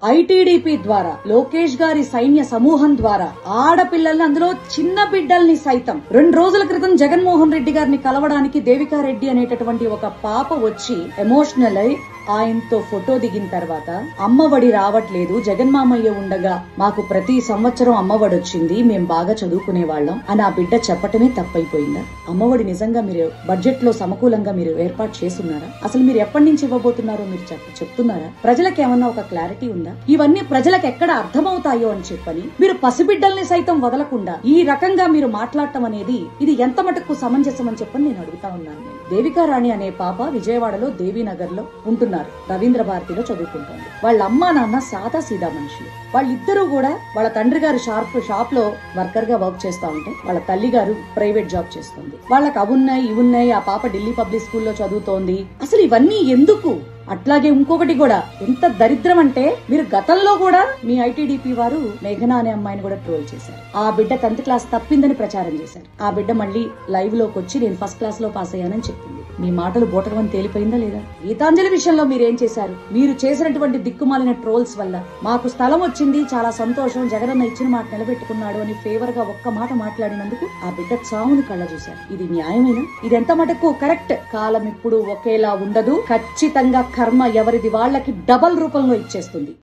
ITDP ద్వారా లోకేష్ గారి సైన్య సమూహం ద్వారా ఆడపిల్లల్ని, అందులో చిన్న బిడ్డల్ని సైతం 2 రోజుల క్రితం జగన్మోహన్ రెడ్డి గారిని కలవడానికి దేవికారెడ్డి అనేటటువంటి ఒక పాప వచ్చి ఎమోషనల్ అయి ఆయనతో ఫోటో దిగిన తర్వాత అమ్మఒడి రావట్లేదు, జగన్మామయ్య ఉండగా మాకు ప్రతి సంవత్సరం అమ్మఒడి వచ్చింది, మేం బాగా చదువుకునే వాళ్ళం అని ఆ బిడ్డ చెప్పటమే తప్పైపోయిందా? అమ్మఒడి నిజంగా మీరు బడ్జెట్ లో సమకూలంగా మీరు ఏర్పాటు చేస్తున్నారా? అసలు మీరు ఎప్పటి నుంచి ఇవ్వబోతున్నారో మీరు చెప్తున్నారా? ప్రజలకు ఏమన్నా ఒక క్లారిటీ ఉందా? ఇవన్నీ ప్రజలకు ఎక్కడ అర్థమవుతాయో అని చెప్పని మీరు పసిబిడ్డల్ని సైతం వదలకుండా ఈ రకంగా మీరు మాట్లాడటం అనేది ఇది ఎంత మటుకు సమంజసం అని చెప్పని నేను అడుగుతా ఉన్నాను. దేవికారాణి అనే పాప విజయవాడలో దేవీనగర్ లో ఉంటున్నారు, రవీంద్ర భారతిలో చదువుకుంటుంది. వాళ్ళ అమ్మా నాన్న సాదా సీదా మనుషులు. వాళ్ళిద్దరూ కూడా వాళ్ళ తండ్రి గారు షాప్ లో వర్కర్ గా వర్క్ చేస్తా ఉంటే వాళ్ళ తల్లి గారు ప్రైవేట్ జాబ్ చేస్తుంది. వాళ్ళకి అవున్నాయి ఇవున్నాయి, ఆ పాప ఢిల్లీ పబ్లిక్ స్కూల్లో చదువుతోంది. అసలు ఇవన్నీ ఎందుకు? అట్లాగే ఇంకొకటి కూడా ఎంత దరిద్రం అంటే మీరు గతంలో కూడా మీ ఐటీడీపీ వారు మేఘనా అనే అమ్మాయిని కూడా ట్రోల్ చేశారు. ఆ బిడ్డ 10th క్లాస్ తప్పిందని ప్రచారం చేశారు. ఆ బిడ్డ మళ్ళీ లైవ్ లోకి వచ్చి నేను ఫస్ట్ క్లాస్ లో పాస్ అయ్యానని చెప్పింది. మీ మాటలు బోటకమని తేలిపోయిందా లేదా? గీతాంజలి విషయంలో మీరేం చేశారు? మీరు చేసినటువంటి దిక్కుమాలిన ట్రోల్స్ వల్ల మాకు స్థలం వచ్చింది, చాలా సంతోషం, జగనన్న ఇచ్చిన మాట నిలబెట్టుకున్నాడు అని ఫేవర్ గా ఒక్క మాట మాట్లాడినందుకు ఆ బిడ్డ చావును కళ్ళ చూశారు. ఇది న్యాయమేనా? ఇది ఎంత మటుకు కరెక్ట్? కాలం ఇప్పుడు ఒకేలా ఉండదు. ఖచ్చితంగా కర్మ ఎవరిది వాళ్ళకి డబల్ రూపంలో ఇచ్చేస్తుంది.